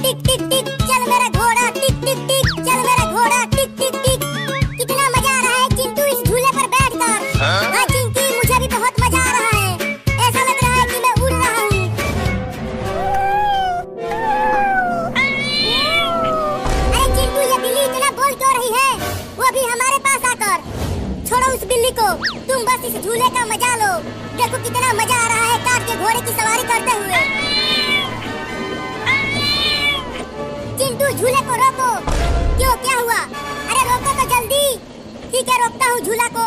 टिक टिक टिक चल मेरा घोड़ा, टिक टिक टिक चल मेरा घोड़ा, टिक टिक टिक। कितना मजा आ रहा है चिंटू इस झूले पर बैठकर। हाँ चिंकी, मुझे भी बहुत मजा आ रहा है। ऐसा लग रहा है कि मैं उड़ रहा हूँ। अरे चिंटू, ये बिल्ली इतना बोल क्यों रही है? वो भी हमारे पास आकर। छोड़ो उस बिल्ली को, तुम बस इस झूले का मजा लो। देखो कितना मजा आ रहा है काठ के घोड़े की सवारी करते हुए। चिंटू, झूले को रोको। क्यों, क्या हुआ? अरे रोको तो जल्दी। ठीक है, रोकता हूँ झूला को।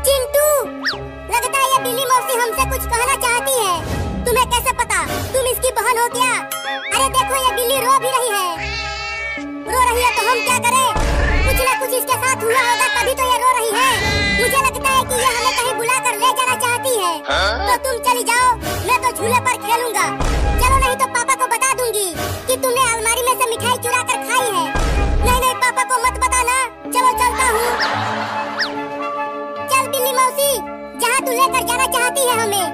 चिंटू, लगता है ये बिल्ली मौसी हमसे कुछ कहना चाहती है। तुम्हें कैसे पता? तुम इसकी बहन हो क्या? अरे देखो, ये बिल्ली रो भी रही है। रो रही है तो हम क्या करें? कुछ ना कुछ इसके साथ हुआ होगा, तभी तो ये रो रही है। मुझे लगता है कि ये हमें कहीं बुलाकर ले जाना चाहती है। तो तुम चली जाओ, मैं तो झूले पर खेलूंगा। चलो, नहीं तो पापा को बता दूंगी कि तुमने अलमारी में से मिठाई चुरा कर खाई है। नहीं नहीं, पापा को मत बताना। चलो चलता हूँ। चल बिल्ली मौसी, जहाँ तू लेकर जाना चाहती है हमें।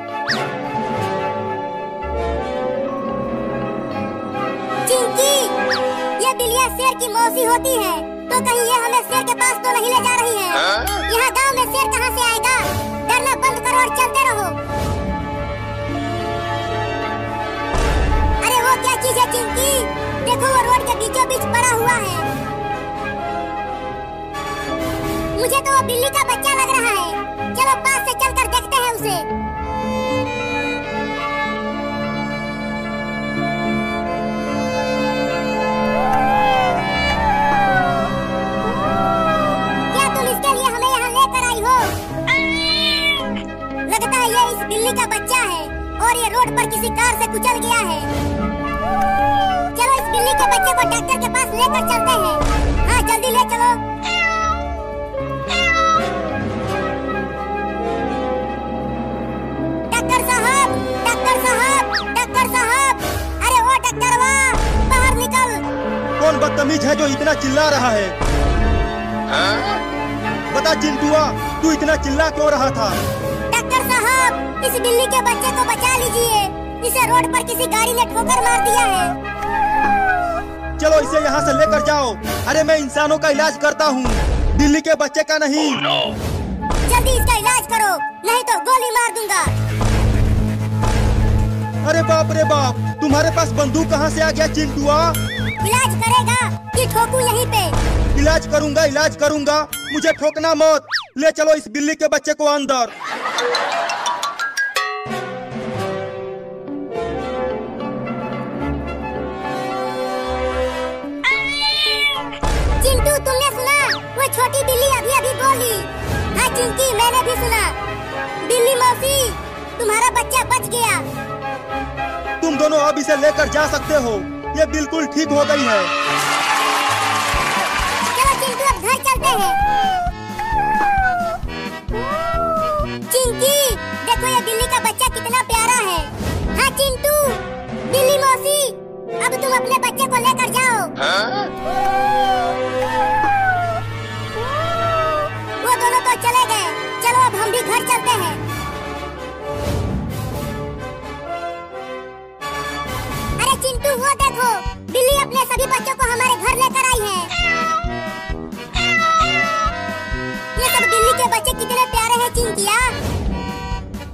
चिंकी, ये बिल्लियाँ शेर की मौसी होती है, तो कहीं ये हमें शेर के पास तो नहीं ले जा रही है। यहाँ गांव में शेर कहाँ से आएगा? डरना बंद करो और चलते रहो। अरे वो क्या चीज है चिंकी? देखो, वो रोड के बीचों बीच पड़ा हुआ है। मुझे तो वो बिल्ली का बच्चा लग रहा है। चलो पास से चलकर देखते हैं उसे। बिल्ली का बच्चा है और ये रोड पर किसी कार से कुचल गया है। चलो इस बिल्ली के बच्चे को डॉक्टर के पास लेकर चलते हैं। हाँ जल्दी ले चलो। डॉक्टर साहब, डॉक्टर साहब, डॉक्टर साहब, अरे वो डॉक्टर वाह, बाहर निकल। कौन बदतमीज है जो इतना चिल्ला रहा है? बता चिंटुआ, तू इतना चिल्ला क्यों रहा था? डॉक्टर साहब, इस बिल्ली के बच्चे को बचा लीजिए। इसे रोड पर किसी गाड़ी ने ठोकर मार दिया है। चलो इसे यहाँ से लेकर जाओ। अरे मैं इंसानों का इलाज करता हूँ, बिल्ली के बच्चे का नहीं। जल्दी इसका इलाज करो, नहीं तो गोली मार दूंगा। अरे बाप रे बाप, तुम्हारे पास बंदूक कहाँ से आ गया चिंटुआ? इलाज करेगा कि ठोकूं यहीं पे? इलाज करूंगा, इलाज करूंगा, मुझे ठोकना मत। ले चलो इस बिल्ली के बच्चे को अंदर। चिंटू, तुमने सुना? वो छोटी बिल्ली अभी अभी बोली। हाँ चिंकी, मैंने भी सुना। बिल्ली मौसी, तुम्हारा बच्चा बच गया। तुम दोनों अब इसे लेकर जा सकते हो, ये बिल्कुल ठीक हो गई है। चलो चिंटू, अब घर चलते हैं। चिंकी, देखो ये बिल्ली का बच्चा कितना प्यारा है। हाँ चिंटू, बिल्ली मौसी, अब तुम अपने बच्चे को लेकर जाओ। वो दोनों तो चले गए, चलो अब हम भी घर चलते हैं। अरे चिंटू, वो देखो, बिल्ली अपने सभी बच्चों को हमारे घर लेकर आई है। ये सब बिल्ली के बच्चे कितने प्यारे हैं चिंकिया।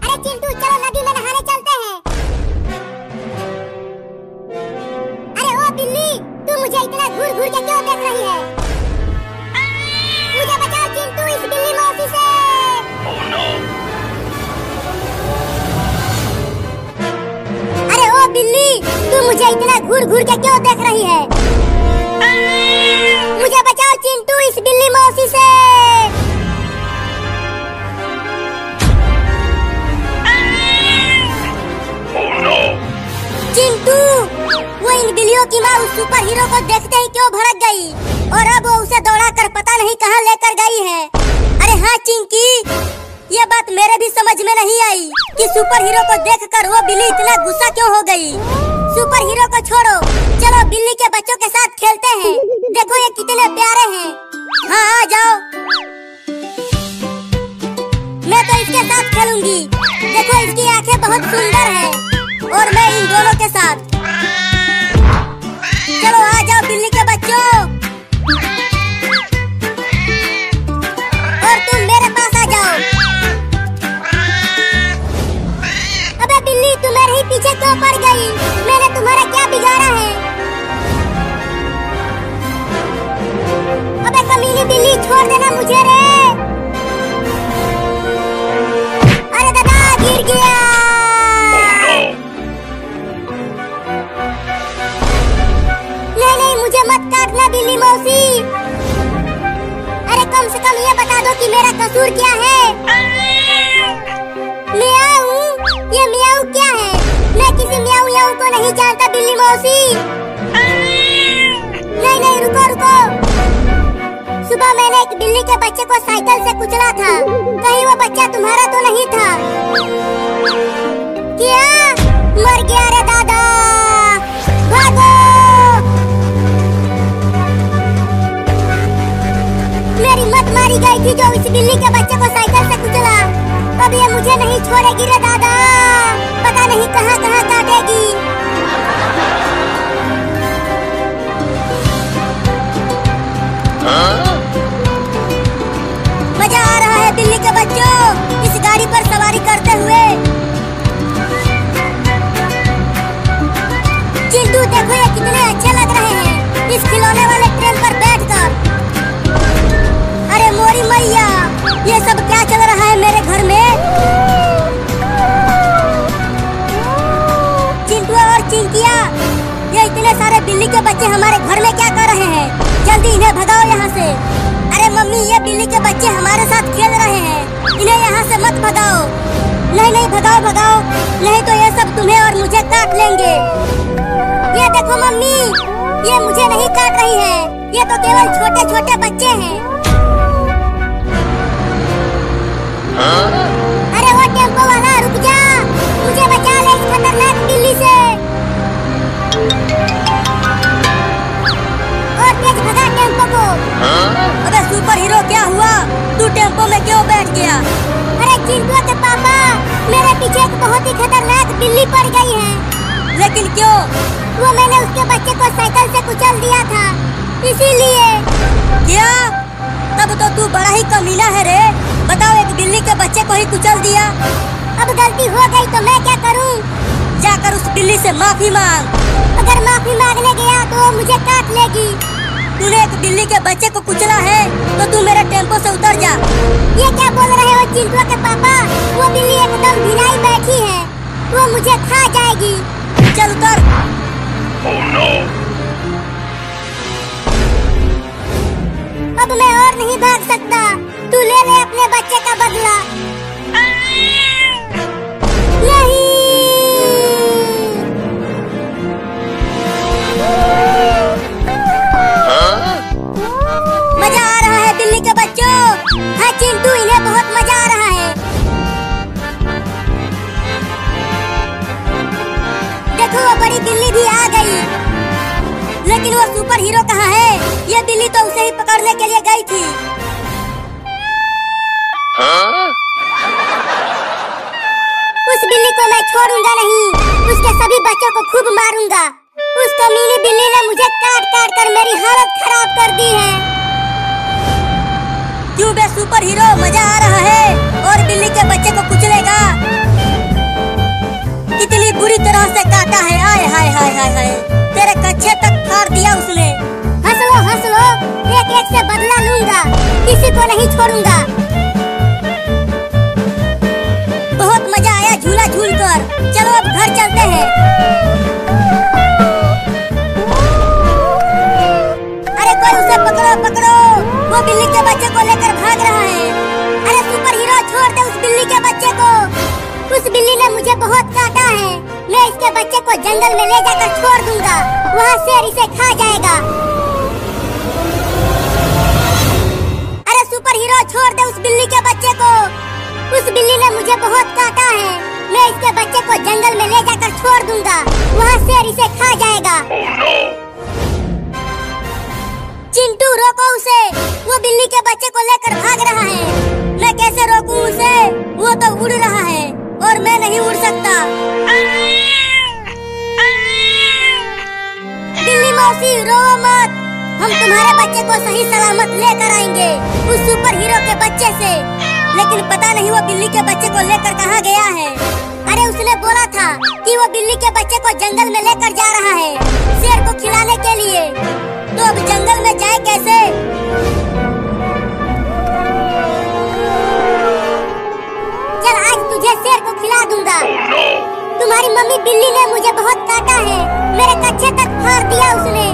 अरे चिंटू, चलो नदी में नहाने चलते हैं। अरे ओ बिल्ली, तू मुझे इतना घूर घूर के क्यों देख रही है? मुझे बचाओ चिंटू इस बिल्ली मौसी से। अरे ओ बिल्ली, तू मुझे इतना घूर घूर के क्यों देख रही है? मुझे बचाओ चिंटू इस बिल्ली मौसी से। चिंटू, वो इन बिल्लियों की माँ उस सुपर हीरो को देखते ही क्यों भड़क गई और अब वो उसे दौड़ाकर पता नहीं कहाँ लेकर गई है। अरे हाँ चिंकी, ये बात मेरे भी समझ में नहीं आई कि सुपर हीरो को देखकर वो बिल्ली इतना गुस्सा क्यों हो गई। सुपर हीरो को छोड़ो, चलो बिल्ली के बच्चों के साथ खेलते हैं। देखो ये कितने प्यारे हैं। हाँ आ जाओ। मैं तो इसके साथ खेलूंगी। देखो इसकी आंखें बहुत सुंदर है और मैं इन दोनों के साथ। चलो आ जाओ बिल्ली के बच्चों, और तुम मेरे पास आ जाओ। अबे बिल्ली, तू मेरे ही पीछे क्यों पड़ गई? मैंने तुम्हारा क्या बिगाड़ा है? अबे कमीनी बिल्ली, छोड़ देना मुझे रे। अरे दादा, गिर गया। नहीं नहीं, मुझे मत काटना बिल्ली मौसी। अरे कम से कम ये बता दो कि मेरा कसूर क्या है। मियाऊ, ये मियाऊ क्या है? मैं किसी मियाऊ याऊ को नहीं जानता बिल्ली मौसी। नहीं नहीं, रुको रुको। सुबह मैंने एक बिल्ली के बच्चे को साइकिल से कुचला था। कहीं वो बच्चा तुम्हारा तो नहीं था? क्या? मर गया रे दादा, भागो। मेरी मत मारी गई थी जो इस बिल्ली के बच्चे को साइकिल से कुचला। अब ये मुझे नहीं छोड़ेगी रे दादा, पता नहीं कहाँ कहाँ काटेगी। मजा आ रहा है बिल्ली के बच्चों इस गाड़ी पर सवारी करते हुए। चिंटू देखो, ये कितने अच्छे लग रहे हैं इस खिलौने वाले ट्रेन पर बैठकर। अरे मोरी मैया, ये सब क्या चल रहा है मेरे घर में? चिंटू और चिंकिया, ये इतने सारे बिल्ली के बच्चे हमारे घर में क्या कर रहे हैं? जल्दी इन्हें भगाओ यहाँ से। अरे मम्मी, ये बिल्ली के बच्चे हमारे साथ खेल रहे हैं, इन्हें यहाँ से मत भगाओ। नहीं नहीं, भगाओ भगाओ, नहीं तो ये सब तुम्हें और मुझे काट लेंगे। ये देखो मम्मी, ये मुझे नहीं काट रही है, ये तो केवल छोटे छोटे बच्चे हैं। अरे वो टेम्पो वाला, रुक जा, मुझे बचा ले इस खतरनाक बिल्ली से। और तेज भगा टेम्पो को। अबे सुपर हीरो, क्या हुआ? तू टेम्पो में क्यों बैठ गया? अरे चिंटू के पापा, मेरे पीछे एक बहुत ही खतरनाक बिल्ली पड़ गई है। लेकिन क्यों? वो मैंने उसके बच्चे को साइकिल से कुचल दिया था, इसीलिए। क्या? तब तो तू बड़ा ही कमीना है रे। बताओ, एक बिल्ली के बच्चे को ही कुचल दिया। अब गलती हो गई तो मैं क्या करूं? जाकर उस बिल्ली से माफी मांग। अगर माफी मांगने गया तो वो मुझे काट लेगी। तूने एक बिल्ली के बच्चे को कुचला है तो तू मेरे टेम्पो से उतर जा। ये क्या बोल रहे हो चिंटू के पापा? वो बिल्ली एकदम भिनाई बैठी है, वो मुझे खा जाएगी। चल उतर। Oh, no. अब मैं और नहीं भाग सकता, तू ले ले अपने बच्चे का बदला। नहीं। मजा आ रहा है बिल्ली के बच्चों। हाँ चिंटू, इन्हें बहुत मजा आ रहा है। देखो वो बड़ी बिल्ली भी आ गई, लेकिन वो सुपर हीरो कहाँ है? ये बिल्ली तो उसे ही पकड़ने के लिए गई थी। उस बिल्ली को मैं छोड़ूंगा नहीं, उसके सभी बच्चों को खूब मारूंगा। उस कमीनी बिल्ली ने मुझे काट काट कर मेरी हालत खराब कर दी है। क्यों बे सुपर हीरो, मजा आ रहा है? और बिल्ली के बच्चे को कुचलेगा? कितनी बुरी तरह से काटा है। आय हाय हाय हाय हाय, तेरे कच्चे तक फाड़ दिया उसने। हंस लो, एक एक से बदला लूंगा, किसी को नहीं छोड़ूंगा। बहुत मजा आया झूला झूल कर। चलो अब घर चलते हैं। अरे कोई उसे पकड़ो पकड़ो, वो बिल्ली के बच्चे को लेकर भाग रहा है। अरे सुपर हीरो, छोड़ दे उस बिल्ली के बच्चे को। उस बिल्ली ने मुझे बहुत काटा है, मैं इसके बच्चे को जंगल में ले जाकर छोड़ दूंगा, वहाँ शेर इसे खा जाएगा। अरे सुपर हीरो, छोड़ दे उस बिल्ली के बच्चे को। उस बिल्ली ने मुझे बहुत काटा है, मैं इसके बच्चे को जंगल में ले जाकर छोड़ दूंगा, वहाँ शेर इसे खा जाएगा। चिंटू, रोको उसे, वो बिल्ली के बच्चे को लेकर भाग रहा है। मैं कैसे रोकूं उसे? सकता। बिल्ली मौसी रो मत, हम तुम्हारे बच्चे को सही सलामत लेकर आएंगे उस सुपर हीरो के बच्चे से। लेकिन पता नहीं वो बिल्ली के बच्चे को लेकर कहाँ गया है। अरे उसने बोला था कि वो बिल्ली के बच्चे को जंगल में लेकर जा रहा है शेर को खिलाने के लिए। तो अब जंगल में जाए कैसे? चल आज तुझे शेर को खिला दूंगा। तुम्हारी मम्मी बिल्ली ने मुझे बहुत काटा है, मेरे कच्चे तक फाड़ दिया उसने।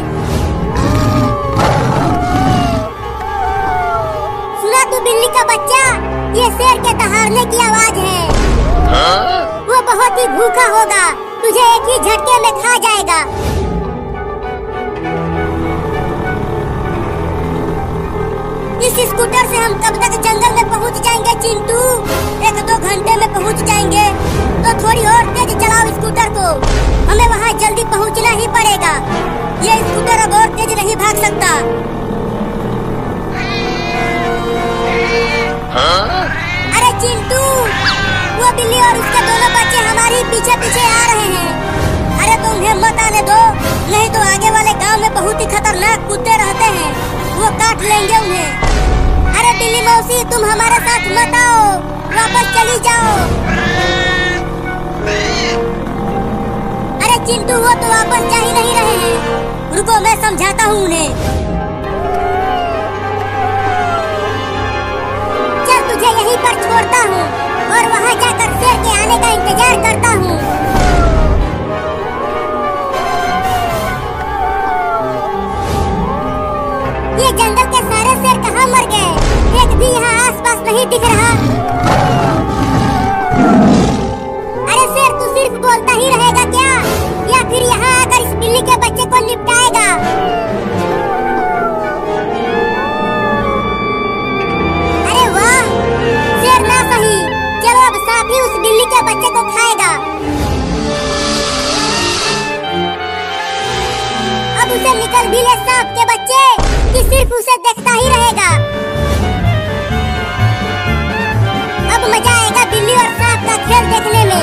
सुना तू बिल्ली का बच्चा, ये शेर के दहाड़ने की आवाज है। वो बहुत ही भूखा होगा, तुझे एक ही झटके में खा जाएगा। इस स्कूटर से हम कब तक जंगल में पहुंच जाएंगे चिंटू? 1-2 घंटे में पहुंच जाएंगे। तो थोड़ी और तेज चलाओ स्कूटर को, हमें वहाँ जल्दी पहुंचना ही पड़ेगा। ये स्कूटर अब और तेज नहीं भाग सकता। अरे चिंटू, वो बिल्ली और उसके दोनों बच्चे हमारे पीछे पीछे आ रहे हैं। अरे तुम उन्हें मत आने दो, नहीं तो आगे वाले गांव में बहुत ही खतरनाक कुत्ते रहते हैं, वो काट लेंगे उन्हें। अरे बिल्ली मौसी तुम हमारे साथ मत आओ, वापस चली जाओ। अरे चिंटू वो तो वापस जा ही नहीं रहे हैं, रुको मैं समझाता हूँ उन्हें। चल तुझे यहीं पर छोड़ता हूँ और वहाँ जाकर शेर के आने का इंतजार करता हूँ। ये जंगल के सारे शेर कहाँ मर गए? एक भी यहाँ आसपास नहीं दिख रहा। अरे शेर तू सिर्फ बोलता ही रहेगा क्या, या फिर यहाँ आकर इस बिल्ली के बच्चे को निपटाएगा? अरे वाह, शेर ना सही, चलो अब साथ ही उस बिल्ली के बच्चे को खाएगा। अब उसे निकल भी ले सांप के बच्चे, कि सिर्फ उसे देखता ही रहेगा। अब मजा आएगा बिल्ली और सांप का खेल देखने में।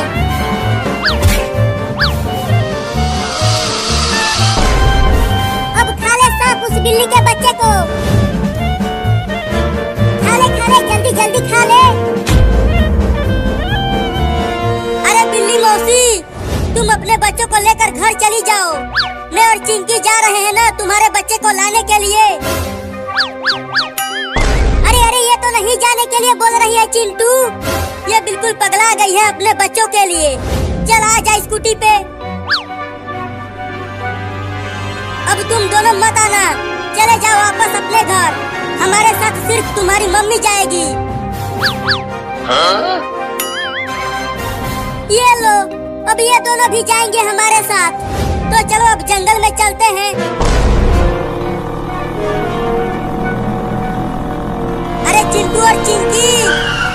अब खा ले सांप उस बिल्ली के बच्चे को, खा ले जल्दी जल्दी खा ले। अरे बिल्ली मौसी तुम अपने बच्चों को लेकर घर चली जाओ, मैं और चिंकी जा रहे हैं ना तुम्हारे बच्चे को लाने के लिए। अरे ये तो नहीं जाने के लिए बोल रही है चिंटू, ये बिल्कुल पगला गई है अपने बच्चों के लिए। चल आ जा स्कूटी पे। अब तुम दोनों मत आना, चले जाओ वापस अपने घर, हमारे साथ सिर्फ तुम्हारी मम्मी जाएगी। ये लो, अब ये दोनों भी जाएंगे हमारे साथ। तो चलो अब जंगल में चलते हैं। अरे चिंटू और चिंकी,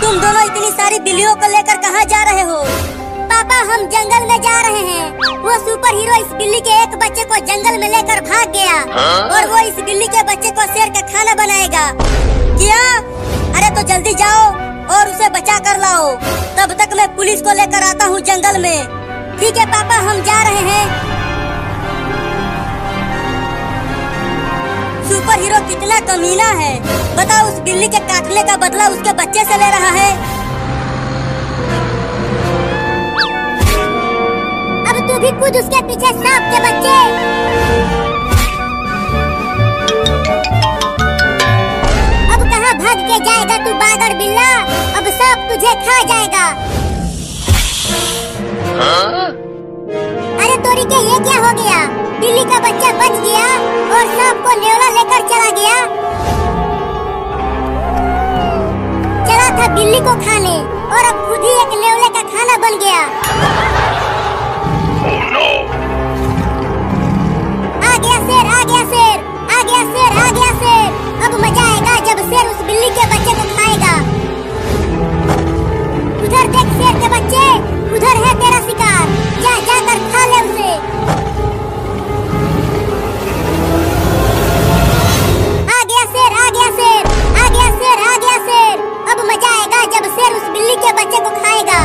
तुम दोनों इतनी सारी बिल्लियों को लेकर कहाँ जा रहे हो? पापा हम जंगल में जा रहे हैं, वो सुपर हीरो इस बिल्ली के एक बच्चे को जंगल में लेकर भाग गया और वो इस बिल्ली के बच्चे को शेर का खाना बनाएगा। क्या? अरे तो जल्दी जाओ और उसे बचा कर लाओ, तब तक मैं पुलिस को लेकर आता हूँ जंगल में। ठीक है पापा हम जा रहे हैं। सुपर हीरो कितना कमीना है, बताओ उस बिल्ली के काटने का बदला उसके बच्चे से ले रहा है। अब तू भी कूद उसके पीछे सांप के बच्चे। अब कहाँ भाग के जाएगा तू बागर बिल्ला, अब सांप तुझे खा जाएगा। अरे तोरी के ये क्या हो गया? बिल्ली का बच्चा बच गया और सांप को नेवला लेकर चला गया। चला था बिल्ली को खाने और अब खुद ही एक नेवले का खाना बन गया। आ गया शेर, आ गया शेर, आ गया शेर, आ गया शेर। अब मजा आएगा जब शेर उस बिल्ली के बच्चे को खाएगा। उधर देख शेर के बच्चे, उधर है तेरा शिकार, जा जाकर खा ले उसे। आ गया शेर, आ गया शेर, आ गया शेर, आ गया शेर। अब मजा आएगा जब शेर उस बिल्ली के बच्चे को खाएगा।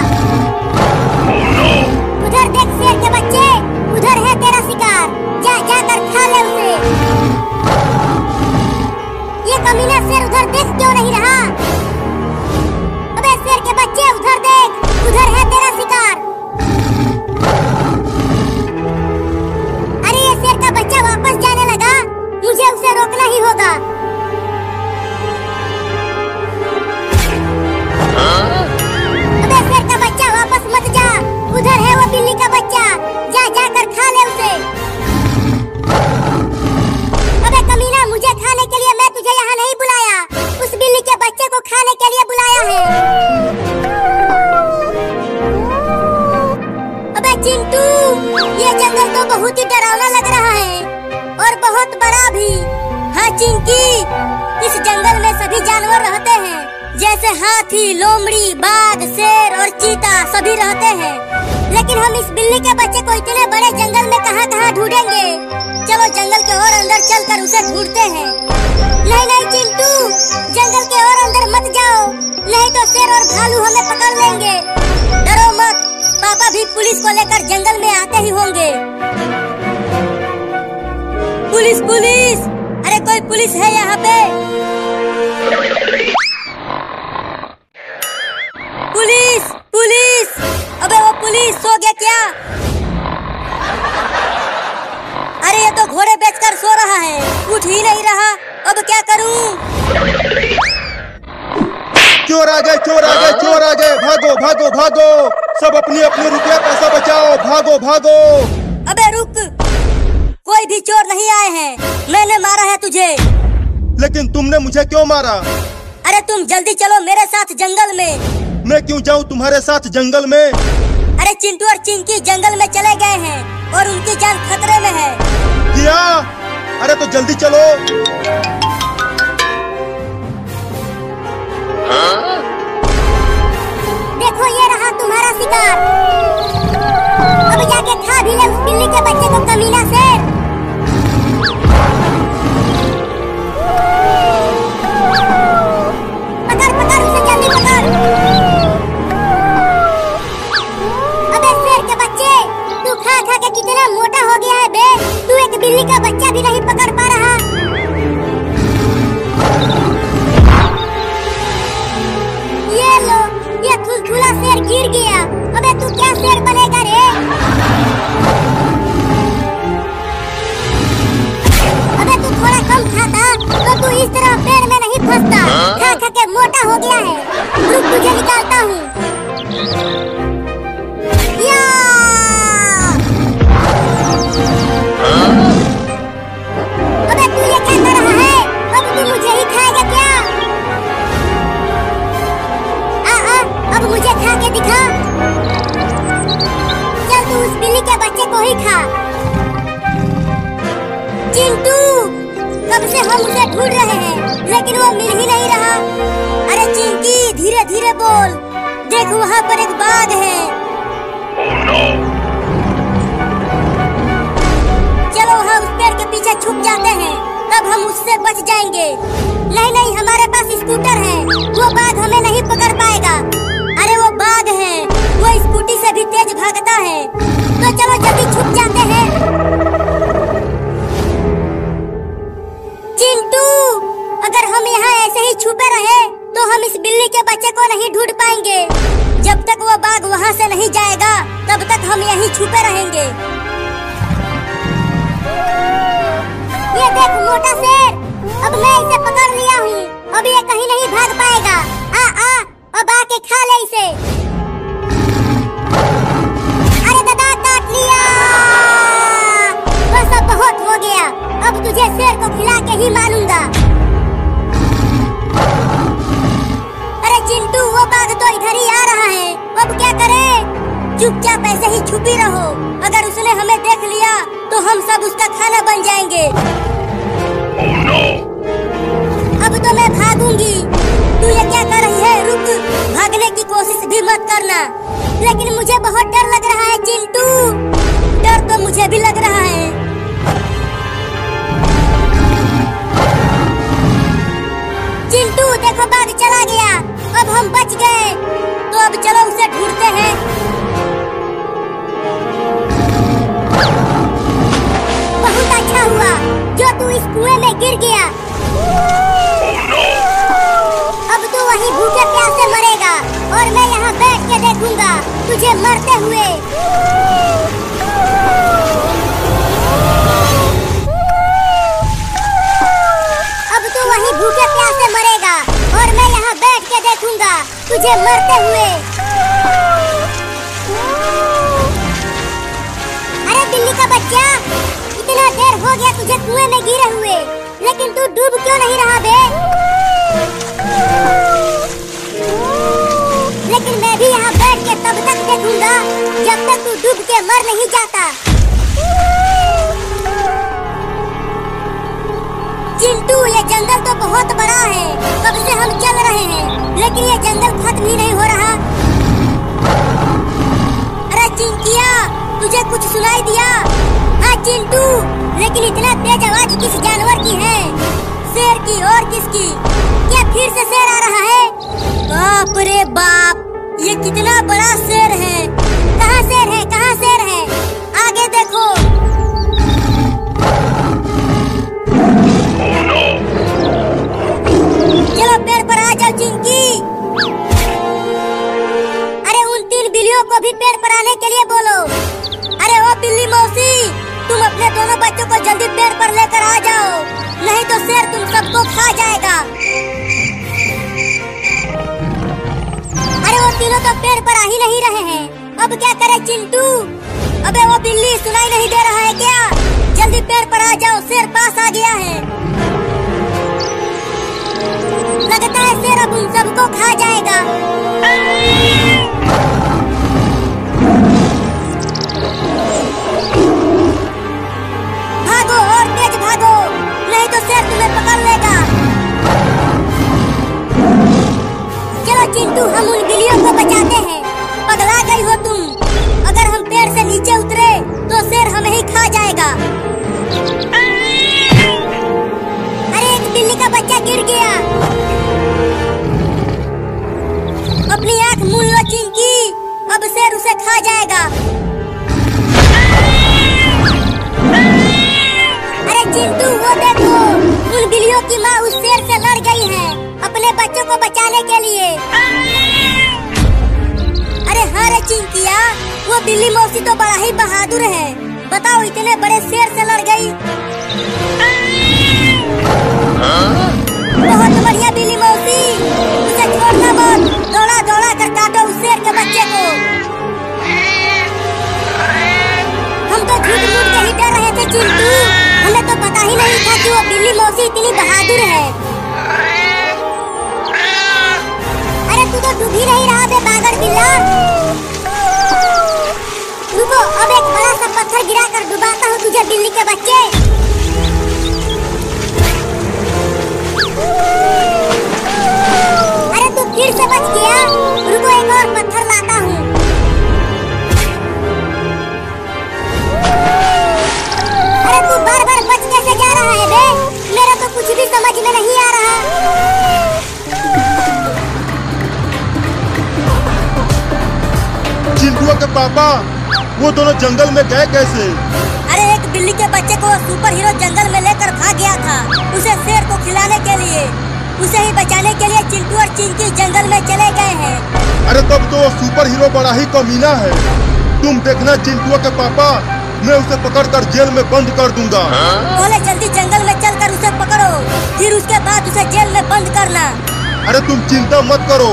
है। अबे चिंटू, ये जंगल तो बहुत ही डरावना लग रहा है और बहुत बड़ा भी। हाँ चिंकी, इस जंगल में सभी जानवर रहते हैं, जैसे हाथी, लोमड़ी, बाघ, शेर और चीता सभी रहते हैं। लेकिन हम इस बिल्ली के बच्चे को इतने बड़े जंगल में कहाँ ढूंढेंगे? चलो जंगल के और अंदर चलकर उसे ढूंढते हैं। नहीं नहीं चिंटू, जंगल के और अंदर मत जाओ, नहीं तो शेर और भालू हमें पकड़ लेंगे। डरो मत, पापा भी पुलिस को लेकर जंगल में आते ही होंगे। पुलिस पुलिस, अरे कोई पुलिस है यहाँ पे? पुलिस पुलिस, अबे वो पुलिस सो गया क्या? अरे ये तो घोड़े बेचकर सो रहा है, उठ ही नहीं रहा। अब क्या करूं? चोर आ गए, चोर आ गए, चोर आ गए! भागो भागो भागो, सब अपनी अपनी रुपया पैसा बचाओ, भागो भागो! अबे रुक, कोई भी चोर नहीं आए हैं, मैंने मारा है तुझे। लेकिन तुमने मुझे क्यों मारा? अरे तुम जल्दी चलो मेरे साथ जंगल में। मैं क्यों जाऊं तुम्हारे साथ जंगल में? अरे चिंटू और चिंकी जंगल में चले गए हैं और उनकी जान खतरे में है। क्या? अरे तो जल्दी चलो। देखो ये रहा तुम्हारा शिकार, अब जाके खा भी ले उस बिल्ली के बच्चे को, कमीना शेर। पकड़ पकड़ उसे, जल्दी पकड़। अबे शेर के बच्चे, तू खा खा के कितना मोटा हो गया है बे, तू एक बिल्ली का बच्चा भी नहीं पकड़ पा रहा। ये लो, ये थुलथुला शेर गिर गया। अबे तू क्या शेर बनेगा रे? अबे तू थोड़ा कम खाता तो तू इस तरह पेड़ में नहीं फंसता। खा खा के मोटा हो गया है, रुक तुझे निकालता हूँ। अबे तू ये क्या कर रहा है? अब तू मुझे ही खाएगा क्या? अब मुझे खा के दिखा। चल तू उस बिल्ली के बच्चे को ही खा। चिंटू, कब से हम उसे ढूंढ रहे हैं लेकिन वो मिल ही नहीं रहा। अरे चिंकी धीरे धीरे बोल, देख वहाँ पर एक बाघ है। चलो हम उस पेड़ के पीछे छुप जाते हैं, तब हम उससे बच जाएंगे। नहीं नहीं, हमारे पास स्कूटर है, वो बाघ हमें नहीं पकड़ पाएगा। अरे वो बाघ है, वो स्कूटी से भी तेज भागता है। तो चलो जल्दी छुप जाते हैं। चिंटू, अगर हम यहाँ ऐसे ही छुपे रहे तो हम इस बिल्ली के बच्चे को नहीं ढूंढ पाएंगे। जब तक वो बाघ वहाँ से नहीं जाएगा तब तक हम यहीं छुपे रहेंगे। ये देख मोटा शेर, अब मैं इसे पकड़ लिया हूँ, अब ये कहीं नहीं भाग पाएगा। अब आके खा ले इसे। अरे दादा काट लिया, बस अब बहुत हो गया, अब तुझे शेर को खिला के ही मानूंगा। अरे चिंटू, वो बाघ तो इधर ही आ रहा है, अब क्या करें? चुपचाप ऐसे ही छुपी रहो, अगर उसने हमें देख लिया तो हम सब उसका खाना बन जाएंगे। अब तो मैं भागूंगी। तू ये क्या कर रही है? रुक, भागने की कोशिश भी मत करना। लेकिन मुझे बहुत डर लग रहा है चिंटू, डर तो मुझे भी लग रहा है। चिंटू देखो बाघ चला गया, अब हम बच गए। तो अब चलो उसे ढूंढते हैं। बहुत अच्छा हुआ जो तू इस कुएं में गिर गया। अब तू वहीं भूखे प्यासे मरेगा और मैं यहाँ बैठ के देखूंगा तुझे मरते हुए। अब तू वहीं भूखे प्यासे मरेगा और मैं यहाँ बैठ के देखूंगा तुझे मरते हुए। अरे बिल्ली का बच्चा, इतना देर हो गया तुझे कुएं में गिरे हुए, लेकिन तू डूब क्यों नहीं रहा बे? देखूंगा जब तक तू डूब के मर नहीं जाता। चिंटू, ये जंगल तो बहुत बड़ा है, कब से हम चल रहे हैं, लेकिन ये जंगल खत्म ही नहीं हो रहा। अरे चिंकिया, तुझे कुछ सुनाई दिया? हाँ चिंटू, लेकिन इतना तेज आवाज किस जानवर की है? शेर की और किसकी? क्या फिर से शेर आ रहा है? बाप रे बाप, ये कितना बड़ा शेर है। कहाँ शेर है, कहाँ शेर है? आगे देखो। चलो पेड़ पर आ जाओ चिंकी। अरे उन 3 बिल्लियों को भी पेड़ पर आने के लिए बोलो। अरे ओ बिल्ली मौसी, तुम अपने दोनों बच्चों को जल्दी पेड़ पर लेकर आ जाओ, नहीं तो शेर तुम सबको खा जाएगा। अरे वो तीनों तो पेड़ पर आ ही नहीं रहे हैं, अब क्या करे चिंटू? अबे वो बिल्ली, सुनाई नहीं दे रहा है क्या? जल्दी पेड़ पर आ जाओ, शेर पास आ गया है। लगता है शेर अब उन सबको खा जाएगा। भागो और तेज भागो, नहीं तो शेर तुम्हें पकड़ लेगा। चलो चिंटू, हम उन बिल्लियों को बचाते हैं। पगला गई हो तुम? अगर हम पेड़ से नीचे उतरे तो शेर हमें ही खा जाएगा। अरे एक बिल्ली का बच्चा गिर गया। अपनी आँख मूंद लो चिंकी, अब शेर उसे खा जाएगा। अरे चिंटू, वो देखो, उन बिल्लियों की माँ उस शेर से लड़ गई है अपने बच्चों को बचाने के लिए। अरे हाँ रे चिंकिया, वो बिल्ली मौसी तो बड़ा ही बहादुर है। बताओ, इतने बड़े शेर से लड़ गई। बहुत बढ़िया बिल्ली मौसी, उसे छोड़ना मत, दौड़ा दौड़ा कर काटो उस शेर के बच्चे को। हम तो झूठ मूठ के ही डर रहे थे चिंटू, हमें तो पता ही नहीं था कि वो बिल्ली मौसी इतनी बहादुर है। अरे तू तो डूब ही नहीं रहा बे बागर बिल्ला। रुको, अब एक बड़ा सा पत्थर गिरा कर डुबाता हूँ तुझे बिल्ली के बच्चे। अरे तू फिर से बच गया। रुको, एक और पत्थर लाता हूँ। अरे तू बार बार बच कैसे जा रहा है बे? मेरा तो कुछ भी समझ में नहीं आ रहा। चिंटू के पापा, वो दोनों जंगल में गए कैसे? अरे एक बिल्ली के बच्चे को सुपर हीरो जंगल में लेकर भाग गया था, उसे शेर को खिलाने के लिए। उसे ही बचाने के लिए चिंटू और चिंकी जंगल में चले गए हैं। अरे तब तो वो सुपर हीरो बड़ा ही कमीना है। तुम देखना चिंटू के पापा, मैं उसे पकड़कर जेल में बंद कर दूंगा। पहले जल्दी जंगल में चलकर उसे पकड़ो, फिर उसके बाद उसे जेल में बंद करना। अरे तुम चिंता मत करो,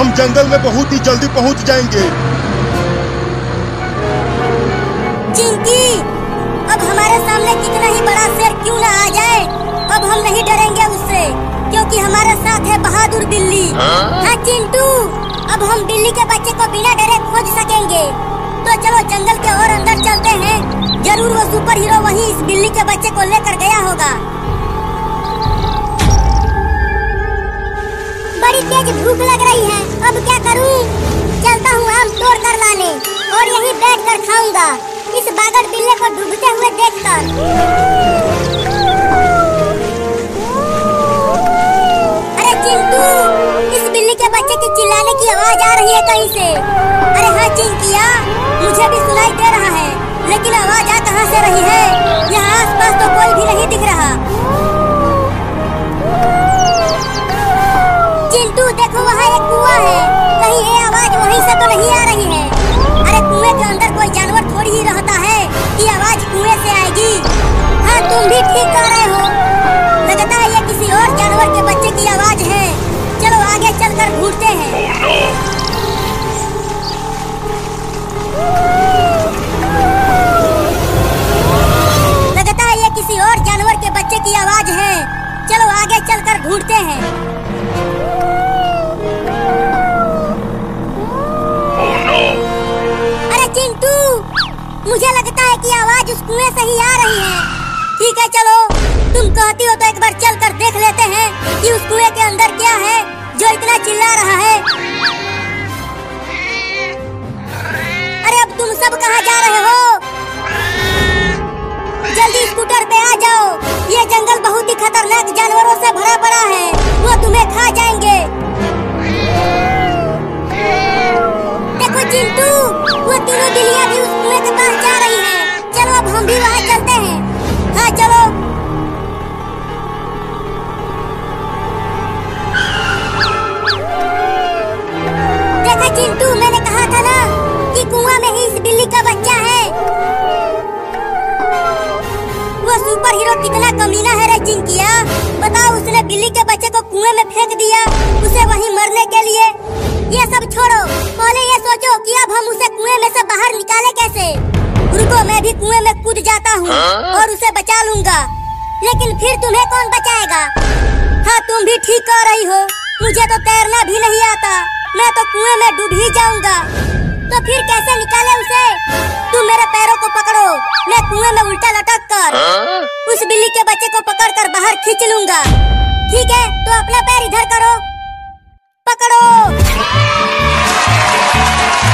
हम जंगल में बहुत ही जल्दी पहुंच जाएंगे। चिंकी, अब हमारे सामने कितना ही बड़ा शेर क्यों न आ जाए, अब हम नहीं डरेंगे उससे, क्योंकि हमारे साथ है बहादुर बिल्ली। हाँ चिंटू, अब हम बिल्ली के बच्चे को बिना डरे खोज सकेंगे। तो चलो जंगल के और अंदर चलते हैं, जरूर वो सुपर हीरो वहीं इस बिल्ली के बच्चे को लेकर गया होगा। बड़ी तेज भूख लग रही है, अब क्या करूं? चलता हूँ आम तोड़ कर लाने और यहीं बैठ कर खाऊंगा, इस बागर बिल्ले को डूबते हुए देखकर। अरे चिंटू, इस बिल्ली के बच्चे की चिल्लाने की आवाज आ रही है कहीं से। अरे हाँ चिंकिया, मुझे भी सुनाई दे रहा है, लेकिन आवाज आ कहाँ से रही है? यहाँ आसपास तो कोई भी नहीं दिख रहा। चिंटू देखो, वहाँ एक कुआं है, कहीं ये आवाज वहीं से तो नहीं आ रही है? अरे कुएं के अंदर कोई जानवर थोड़ी ही रहता है कि आवाज कुएं से आएगी। हाँ तुम भी ठीक कह रहे हो, लगता है ये किसी और जानवर के बच्चे की आवाज है। चलो आगे चलकर ढूंढते हैं। लगता है ये किसी और जानवर के बच्चे की आवाज है। चलो आगे चलकर ढूंढते हैं। मुझे लगता है कि आवाज उस कुएं से ही आ रही है। ठीक है चलो, तुम कहती हो तो एक बार चल कर देख लेते हैं कि उस कुएं के अंदर क्या है जो इतना चिल्ला रहा है। अरे अब तुम सब कहाँ जा रहे हो? जल्दी स्कूटर पे आ जाओ, ये जंगल बहुत ही खतरनाक जानवरों से भरा पड़ा है, वो तुम्हें खा जाएंगे। देखो चिंटू, वो तीनों बिल्लियां भी उस कुएं के पास जा रही हैं। चलो अब हम भी वहाँ चलते हैं। हाँ चलो। देखा चिंटू, मैंने कहा था ना कि कुआं में ही इस बिल्ली का बच्चा है। वो सुपर हीरो कितना कमीना है रे चिंकिया। बताओ, उसने बिल्ली के बच्चे को कुएं में फेंक दिया, उसे वहीं मरने के लिए। ये सब छोड़ो, पहले ये सोचो कि अब हम उसे कुएं में से बाहर निकाले कैसे। रुको, मैं भी कुएं में कूद जाता हूँ और उसे बचा लूंगा। लेकिन फिर तुम्हें कौन बचाएगा? हाँ, तुम भी ठीक कह रही हो, मुझे तो तैरना भी नहीं आता, मैं तो कुएं में डूब ही जाऊंगा। तो फिर कैसे निकाले उसे? तुम मेरे पैरों को पकड़ो, मैं कुएं में उल्टा लटक कर उस बिल्ली के बच्चे को पकड़ कर बाहर खींच लूंगा। ठीक है, तो अपना पैर इधर करो, पकड़ो।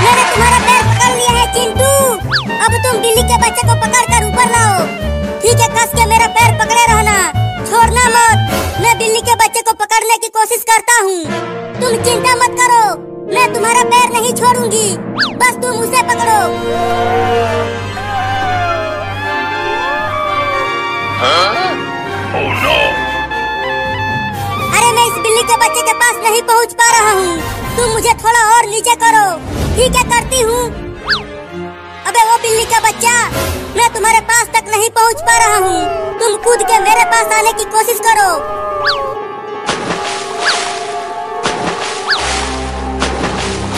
मैंने तुम्हारा पैर पकड़ लिया है चिंटू। अब तुम बिल्ली के बच्चे को पकड़ कर ऊपर लाओ। ठीक है, कस के मेरा पैर पकड़े रहना, छोड़ना मत। मैं बिल्ली के बच्चे को पकड़ने की कोशिश करता हूँ, तुम चिंता मत करो, मैं तुम्हारा पैर नहीं छोड़ूंगी, बस तुम उसे पकड़ो। Oh no! अरे मैं इस बिल्ली के बच्चे के पास नहीं पहुंच पा रहा हूँ, तुम मुझे थोड़ा और नीचे करो। ठीक है, करती हूँ। अबे वो बिल्ली का बच्चा, मैं तुम्हारे पास तक नहीं पहुंच पा रहा हूँ, तुम कूद के मेरे पास आने की कोशिश करो।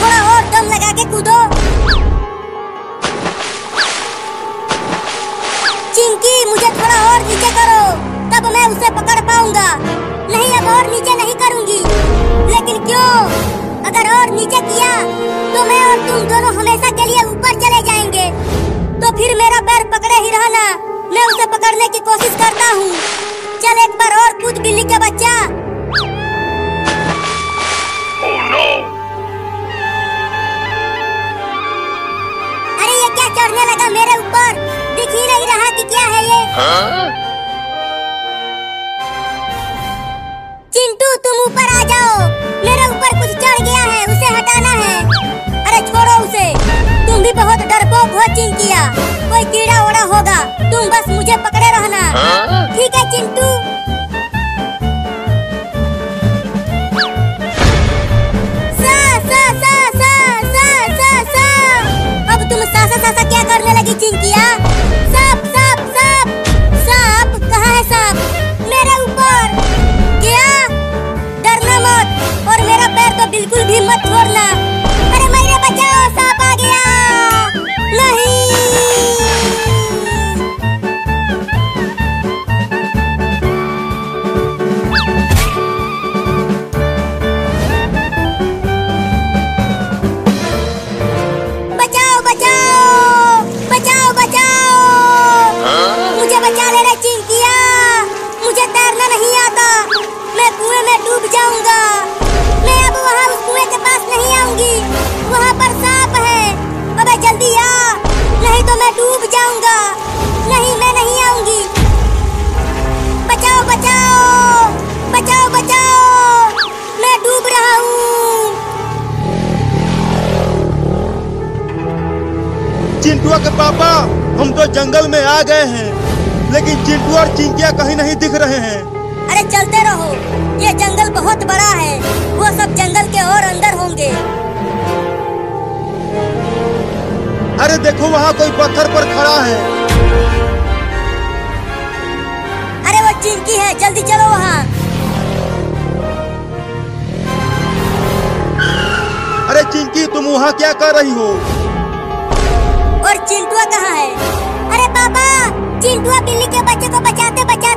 थोड़ा और दम लगा के कूदो। चिंकी, मुझे थोड़ा और नीचे करो, तब मैं उसे पकड़ पाऊंगा। नहीं, अब और नीचे नहीं करूंगी। लेकिन क्यों? अगर और नीचे किया तो मैं और तुम दोनों हमेशा के लिए ऊपर चले जाएंगे। तो फिर मेरा पैर पकड़े ही रहना, मैं उसे पकड़ने की कोशिश करता हूँ। चल एक बार और कूद बिल्ली के बच्चा। Oh no! अरे ये क्या चढ़ने लगा मेरे ऊपर, दिख ही नहीं रहा कि क्या है ये। चिंटू, तुम ऊपर आ जाओ, मेरे ऊपर कुछ चढ़ गया है, उसे हटाना है। अरे छोड़ो उसे, तुम भी बहुत डरपोक हो चिंकिया, कोई कीड़ा ओड़ा होगा, तुम बस मुझे पकड़े रहना। ठीक है चिंटू। अब तुम सा क्या करने लगी चिंकिया? सांप सांप सांप सांप, कहाँ है सांप? मेरे ऊपर। क्या? डरना मत और मेरा पैर तो बिल्कुल भी मत छोड़ना। अरे मेरे बचाओ, सांप आ गया। नहीं। बचाओ बचाओ बचाओ बचाओ, मुझे बचा ले रे चिंकिया, मुझे तैरना नहीं आता, मैं कुएं में डूब जाऊंगा। मैं अब वहाँ उस कुएं के पास नहीं आऊंगी, वहाँ पर सांप है। अबे जल्दी आ, नहीं तो मैं डूब जाऊंगा। नहीं, मैं नहीं आऊंगी। बचाओ बचाओ बचाओ बचाओ, मैं डूब रहा हूँ। चिंटुआ के पापा, हम तो जंगल में आ गए हैं, लेकिन चिंटू और चिंकिया कहीं नहीं दिख रहे हैं। अरे चलते रहो, ये जंगल बहुत बड़ा है, वो सब जंगल के और अंदर होंगे। अरे देखो, वहाँ कोई पत्थर पर खड़ा है। अरे वो चिंकी है, जल्दी चलो वहाँ। अरे चिंकी, तुम वहाँ क्या कर रही हो? और चिंटुआ कहाँ है? अरे पापा, चिंटुआ बिल्ली के बच्चे को बचाते बचाते